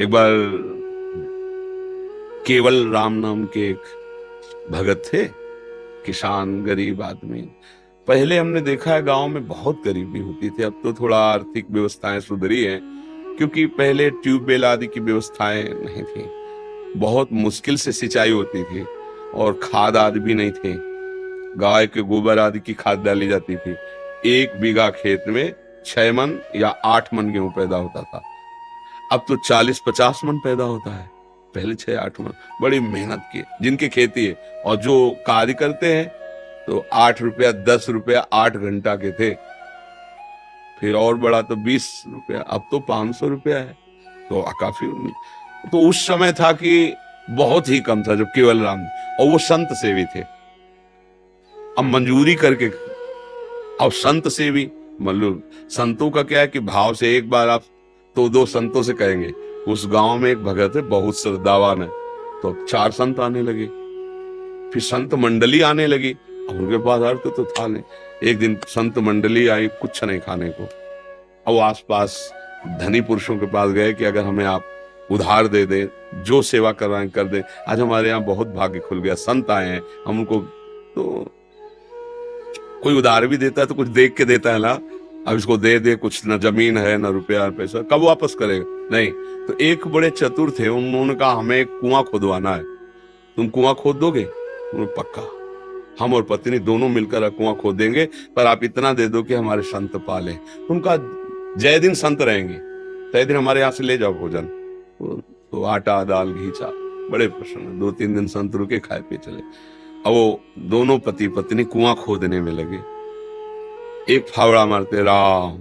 एक बार केवल राम नाम के एक भगत थे, किसान गरीब आदमी। पहले हमने देखा है गांव में बहुत गरीबी होती थी, अब तो थोड़ा आर्थिक व्यवस्थाएं सुधरी हैं, क्योंकि पहले ट्यूबवेल आदि की व्यवस्थाएं नहीं थी, बहुत मुश्किल से सिंचाई होती थी और खाद आदि भी नहीं थे। गाय के गोबर आदि की खाद डाली जाती थी। 1 बीघा खेत में 6 मन या 8 मन गेहूं पैदा होता था, अब तो 40-50 मन पैदा होता है। पहले 6-8 मन, बड़ी मेहनत की जिनकी खेती है, और जो कार्य करते हैं तो 8 रुपया 10 रुपया 8 घंटा के थे, फिर और बड़ा तो 20 रुपया, अब तो 500 रुपया है। तो काफी, तो उस समय था कि बहुत ही कम था, जब केवल राम, और वो संत सेवी थे। अब मंजूरी करके, अब संत सेवी मतलब संतों का क्या है कि भाव से एक बार आप तो 2 संतों से कहेंगे। उस गांव में एक भगत है, बहुत श्रद्धावान है, तो 4 संत आने लगे, फिर संत मंडली आने लगी। अब उनके पास अर्थ तो था नहीं। एक दिन संत मंडली आई, कुछ नहीं खाने को। अब आसपास धनी पुरुषों के पास गए कि अगर हमें आप उधार दे दें, जो सेवा कर रहे हैं कर दें, आज हमारे यहाँ बहुत भाग्य खुल गया, संत आए हैं, हम उनको, तो कोई उधार भी देता है तो कुछ देख के देता है ना। अब इसको दे दे, कुछ न जमीन है न रुपया न पैसा, कब वापस करेगा? नहीं। तो एक बड़े चतुर थे, उन्होंने कहा हमें एक कुआं खोदवाना है, तुम कुआं खोद दोगे? पक्का, हम और पत्नी दोनों मिलकर कुआं खोद देंगे, पर आप इतना दे दो कि हमारे संत पाले। उनका जय दिन संत रहेंगे, तय दिन हमारे यहाँ से ले जाओ भोजन। तो आटा दाल घी चा, बड़े प्रसन्न। 2-3 दिन संत रुके, खाए पिए चले। अब वो दोनों पति पत्नी कुआं खोदने में लगे। एक फावड़ा मारते राम,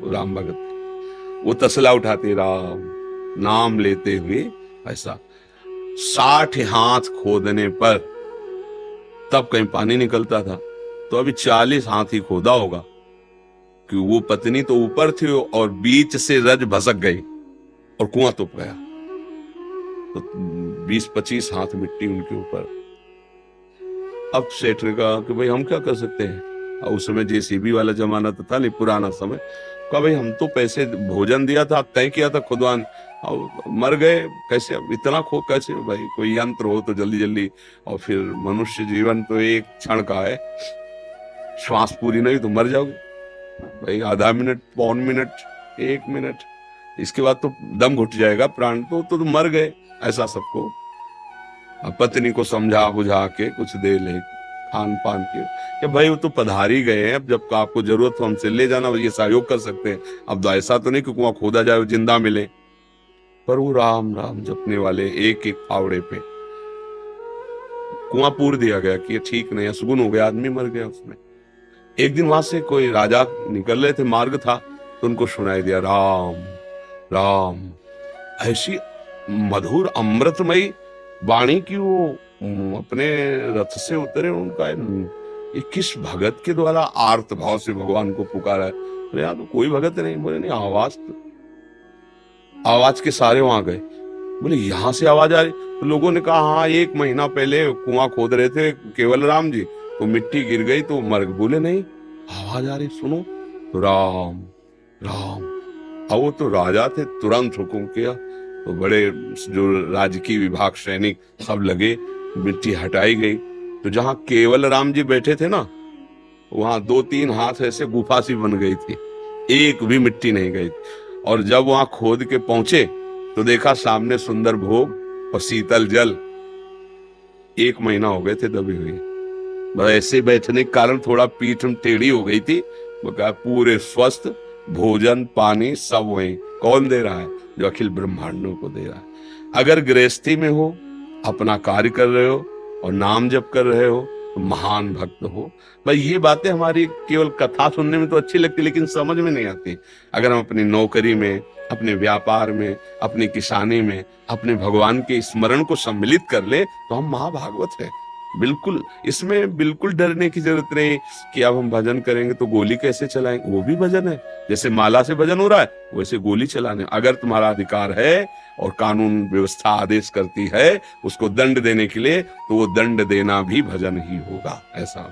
राम भगत, वो तसला उठाते राम, नाम लेते हुए ऐसा 60 हाथ खोदने पर तब कहीं पानी निकलता था। तो अभी 40 हाथ ही खोदा होगा, कि वो पत्नी तो ऊपर थी और बीच से रज भसक गई और कुआं तुप गया। तो 20-25 हाथ मिट्टी उनके ऊपर। अब सेठ ने कहा कि भाई हम क्या कर सकते हैं, और उस समय जेसीबी वाला जमाना तो था नहीं, पुराना समय। कहा भाई हम तो पैसे भोजन दिया था, तय किया था खुदवान, और मर गए कैसे, अब इतना खो कैसे? भाई कोई यंत्र हो तो जल्दी जल्दी। और फिर मनुष्य जीवन तो एक क्षण का है, श्वास पूरी नहीं तो मर जाओगे भाई, आधा मिनट, पौन मिनट, 1 मिनट, इसके बाद तो दम घुट जाएगा, प्राण तो मर गए, ऐसा सबको। पत्नी को समझा बुझा के कुछ दे ले खान पान के, कि भाई वो तो पधारी गए हैं, अब जब आपको जरूरत हो हमसे ले जाना, ये सहयोग कर सकते हैं। अब तो ऐसा तो नहीं कि कुआं खोदा जाए जिंदा मिले। पर वो राम राम जपने वाले एक एक फावड़े पे कुआं पूर दिया गया कि ये ठीक नहीं, असगुन हो गया, आदमी मर गया उसमें। एक दिन वहां से कोई राजा निकल रहे थे, मार्ग था, तो उनको सुनाई दिया राम राम। ऐसी मधुर अमृतमयी वाणी की वो अपने रथ से उतरे, उनका ये किस भगत के द्वारा आर्त भाव से भगवान को पुकारा है? अरे यार तो कोई भगत नहीं। बोले नहीं, आवाज के सारे वहां गए। बोले यहां से आवाज आ रही? तो लोगों ने कहा हाँ, 1 महीना पहले कुआं खोद रहे थे केवल राम जी, तो मिट्टी गिर गई तो मर गए। बोले नहीं, आवाज आ रही, सुनो। तो राम राम। अब वो तो राजा थे, तुरंत हुक्म किया, तो बड़े जो राजकीय विभाग सैनिक सब लगे, मिट्टी हटाई गई। तो जहां केवल राम जी बैठे थे ना, वहां 2-3 हाथ ऐसे गुफा सी बन गई थी, एक भी मिट्टी नहीं गई। और जब वहां खोद के पहुंचे तो देखा सामने सुंदर भोग और शीतल जल। 1 महीना हो गए थे दबी हुई, बस ऐसे बैठने के कारण थोड़ा पीठ टेढ़ी हो गई थी। वो कहा पूरे स्वस्थ, भोजन पानी सब वही। कौन दे रहा है? जो अखिल ब्रह्मांडों को दे रहा है। अगर गृहस्थी में हो, अपना कार्य कर रहे हो और नाम जप कर रहे हो, तो महान भक्त हो। भाई ये बातें हमारी केवल कथा सुनने में तो अच्छी लगती, लेकिन समझ में नहीं आती। अगर हम अपनी नौकरी में, अपने व्यापार में, अपनी किसानी में, अपने भगवान के स्मरण को सम्मिलित कर ले, तो हम महाभागवत हैं। बिल्कुल, इसमें बिल्कुल डरने की जरूरत नहीं कि अब हम भजन करेंगे तो गोली कैसे चलाएंगे। वो भी भजन है, जैसे माला से भजन हो रहा है वैसे गोली चलाने। अगर तुम्हारा अधिकार है और कानून व्यवस्था आदेश करती है उसको दंड देने के लिए, तो वो दंड देना भी भजन ही होगा, ऐसा।